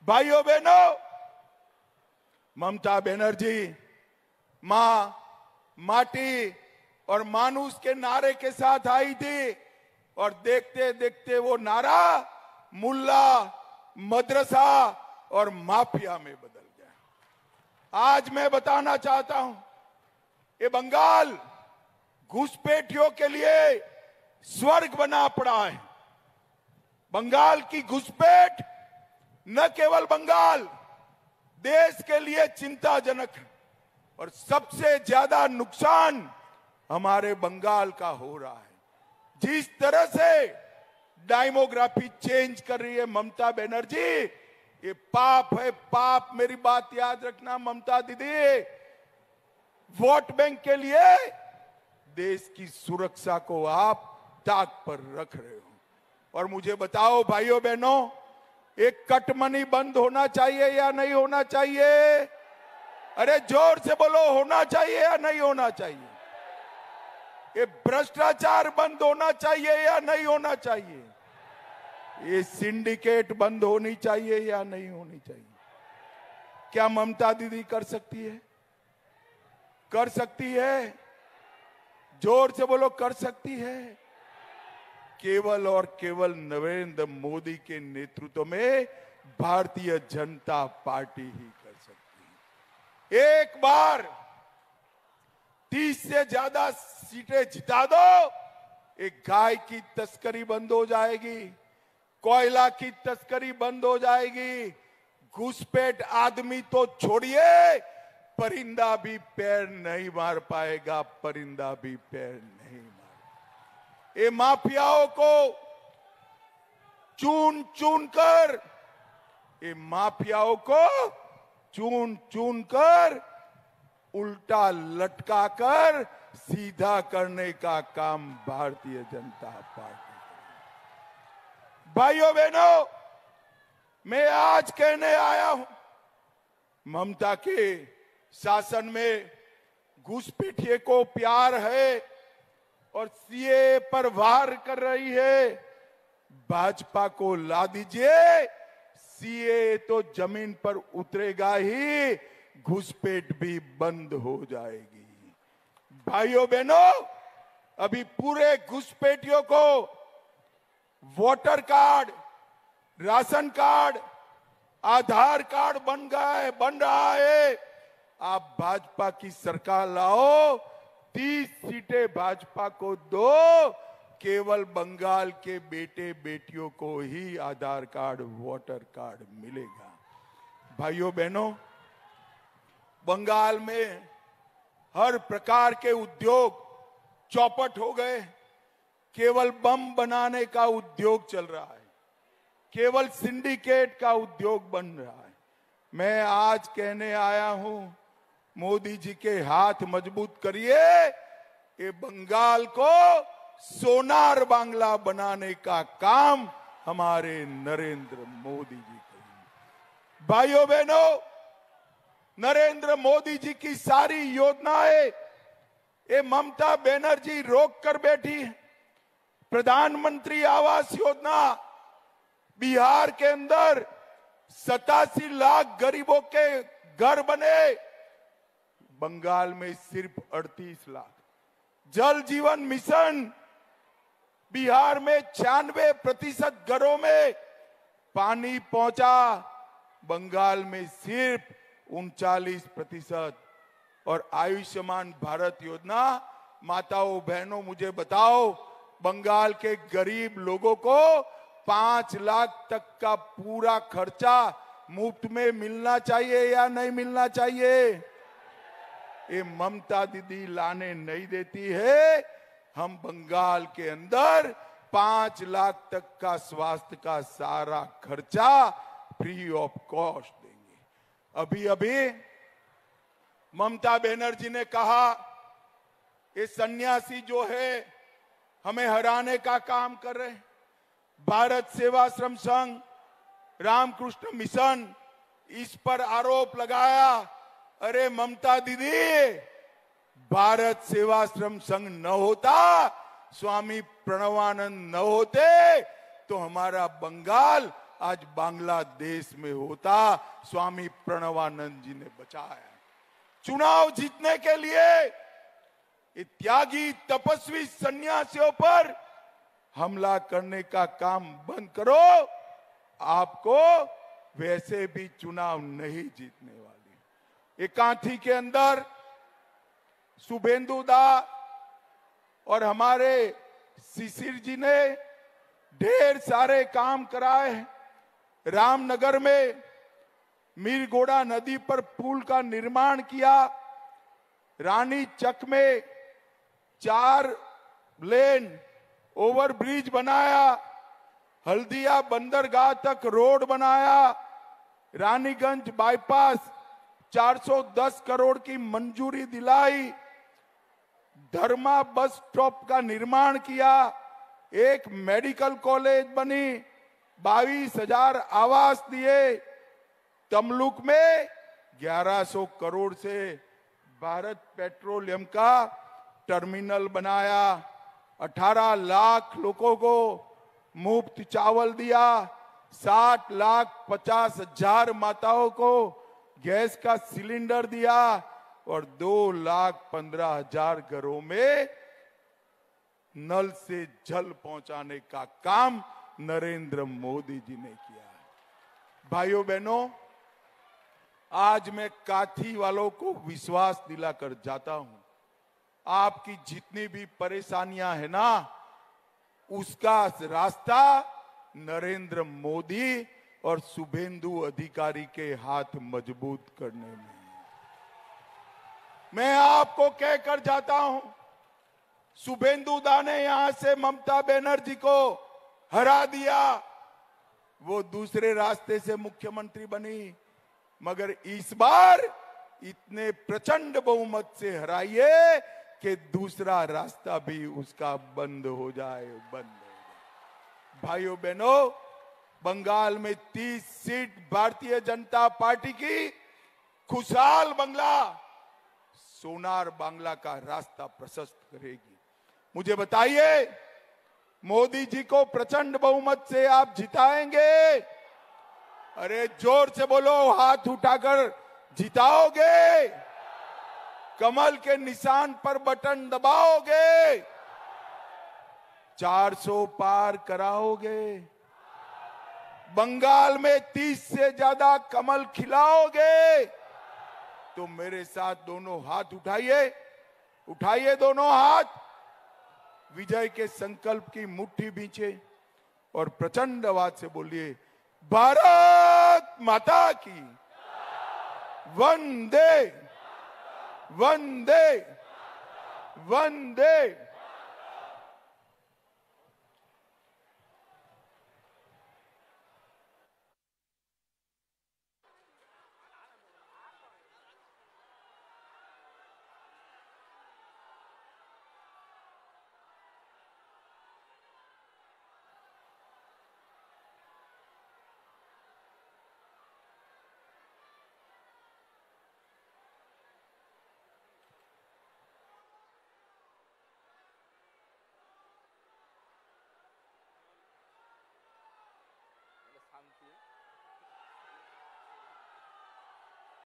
भाइयों बहनों, ममता बनर्जी मां, माटी और मानुष के नारे के साथ आई थी और देखते देखते वो नारा मुल्ला, मदरसा और माफिया में बदल गया। आज मैं बताना चाहता हूं, ये बंगाल घुसपैठियों के लिए स्वर्ग बना पड़ा है। बंगाल की घुसपैठ न केवल बंगाल, देश के लिए चिंताजनक है और सबसे ज्यादा नुकसान हमारे बंगाल का हो रहा है। जिस तरह से डेमोग्राफी चेंज कर रही है ममता बनर्जी, ये पाप है, पाप। मेरी बात याद रखना ममता दीदी, वोट बैंक के लिए देश की सुरक्षा को आप ताक पर रख रहे हो। और मुझे बताओ भाइयों बहनों, एक कटमनी बंद होना चाहिए या नहीं होना चाहिए? अरे जोर से बोलो, होना चाहिए या नहीं होना चाहिए? ये भ्रष्टाचार बंद होना चाहिए या नहीं होना चाहिए? ये सिंडिकेट बंद होनी चाहिए या नहीं होनी चाहिए? क्या ममता दीदी कर सकती है? कर सकती है? जोर से बोलो, कर सकती है? केवल और केवल नरेंद्र मोदी के नेतृत्व में भारतीय जनता पार्टी ही कर सकती है। एक बार 30 से ज्यादा सीटें जिता दो, एक गाय की तस्करी बंद हो जाएगी, कोयला की तस्करी बंद हो जाएगी, घुसपैठ आदमी तो छोड़िए, परिंदा भी पैर नहीं मार पाएगा, परिंदा भी पैर नहीं मार। ये माफियाओं को चून चून कर, ये माफियाओं को चून चून कर उल्टा लटका कर सीधा करने का काम भारतीय जनता पार्टी। भाइयों बहनों, मैं आज कहने आया हूं, ममता के शासन में घुसपैठिए को प्यार है और सीए पर वार कर रही है। भाजपा को ला दीजिए, सीए तो जमीन पर उतरेगा ही, घुसपैठ भी बंद हो जाएगी। भाइयों बहनों, अभी पूरे घुसपैठियों को वोटर कार्ड, राशन कार्ड, आधार कार्ड बन रहा है। आप भाजपा की सरकार लाओ, 30 सीटें भाजपा को दो, केवल बंगाल के बेटे बेटियों को ही आधार कार्ड, वोटर कार्ड मिलेगा। भाइयों बहनों, बंगाल में हर प्रकार के उद्योग चौपट हो गए। केवल बम बनाने का उद्योग चल रहा है, केवल सिंडिकेट का उद्योग बन रहा है। मैं आज कहने आया हूं, मोदी जी के हाथ मजबूत करिए, ये बंगाल को सोनार बांग्ला बनाने का काम हमारे नरेंद्र मोदी जी करेंगे। भाइयों बहनों, नरेंद्र मोदी जी की सारी योजनाएं ये ममता बनर्जी रोक कर बैठी है। प्रधानमंत्री आवास योजना, बिहार के अंदर 87 लाख गरीबों के घर बने, बंगाल में सिर्फ 38 लाख। जल जीवन मिशन, बिहार में 96% घरों में पानी पहुंचा, बंगाल में सिर्फ 39%। और आयुष्मान भारत योजना, माताओं बहनों मुझे बताओ, बंगाल के गरीब लोगों को 5 लाख तक का पूरा खर्चा मुफ्त में मिलना चाहिए या नहीं मिलना चाहिए? ये ममता दीदी लाने नहीं देती है। हम बंगाल के अंदर 5 लाख तक का स्वास्थ्य का सारा खर्चा फ्री ऑफ कॉस्ट देंगे। अभी अभी ममता बनर्जी ने कहा, ये सन्यासी जो है हमें हराने का काम कर रहे हैं। भारत सेवाश्रम संघ, रामकृष्ण मिशन, इस पर आरोप लगाया। अरे ममता दीदी, भारत सेवाश्रम संघ न होता, स्वामी प्रणवानंद न होते, तो हमारा बंगाल आज बांग्लादेश में होता। स्वामी प्रणवानंद जी ने बचाया। चुनाव जीतने के लिए त्यागी तपस्वी सन्यासियों पर हमला करने का काम बंद करो। आपको वैसे भी चुनाव नहीं जीतने वाली। एकांठी के अंदर शुभेंदु दा और हमारे शिशिर जी ने ढेर सारे काम कराए। रामनगर में मीरगोड़ा नदी पर पुल का निर्माण किया। रानी चक में 4 लेन ओवरब्रिज बनाया। हल्दिया बंदरगाह तक रोड बनाया। रानीगंज बाईपास 410 करोड़ की मंजूरी दिलाई। धर्मा बस स्टॉप का निर्माण किया। एक मेडिकल कॉलेज बनी। 22,000 आवास दिए। तमलुक में 1100 करोड़ से भारत पेट्रोलियम का टर्मिनल बनाया। 18 लाख लोगों को मुफ्त चावल दिया। 60,50,000 माताओं को गैस का सिलेंडर दिया और 2,15,000 घरों में नल से जल पहुंचाने का काम नरेंद्र मोदी जी ने किया है। भाइयों बहनों, आज मैं काथी वालों को विश्वास दिलाकर जाता हूं, आपकी जितनी भी परेशानियां है ना, उसका रास्ता नरेंद्र मोदी और शुभेंदु अधिकारी के हाथ मजबूत करने में है। मैं आपको कहकर जाता हूं, शुभेंदु दा ने यहां से ममता बनर्जी को हरा दिया। वो दूसरे रास्ते से मुख्यमंत्री बनी, मगर इस बार इतने प्रचंड बहुमत से हराइए कि दूसरा रास्ता भी उसका बंद हो जाए। भाइयों बहनों, बंगाल में 30 सीट भारतीय जनता पार्टी की खुशहाल बांग्ला, सोनार बांग्ला का रास्ता प्रशस्त करेगी। मुझे बताइए, मोदी जी को प्रचंड बहुमत से आप जिताएंगे? अरे जोर से बोलो, हाथ उठाकर जिताओगे? कमल के निशान पर बटन दबाओगे? 400 पार कराओगे? बंगाल में 30 से ज्यादा कमल खिलाओगे? तो मेरे साथ दोनों हाथ उठाइए, उठाइए दोनों हाथ, विजय के संकल्प की मुट्ठी बींचे और प्रचंड आवाज से बोलिए, भारत माता की वंदे वंदे वंदे।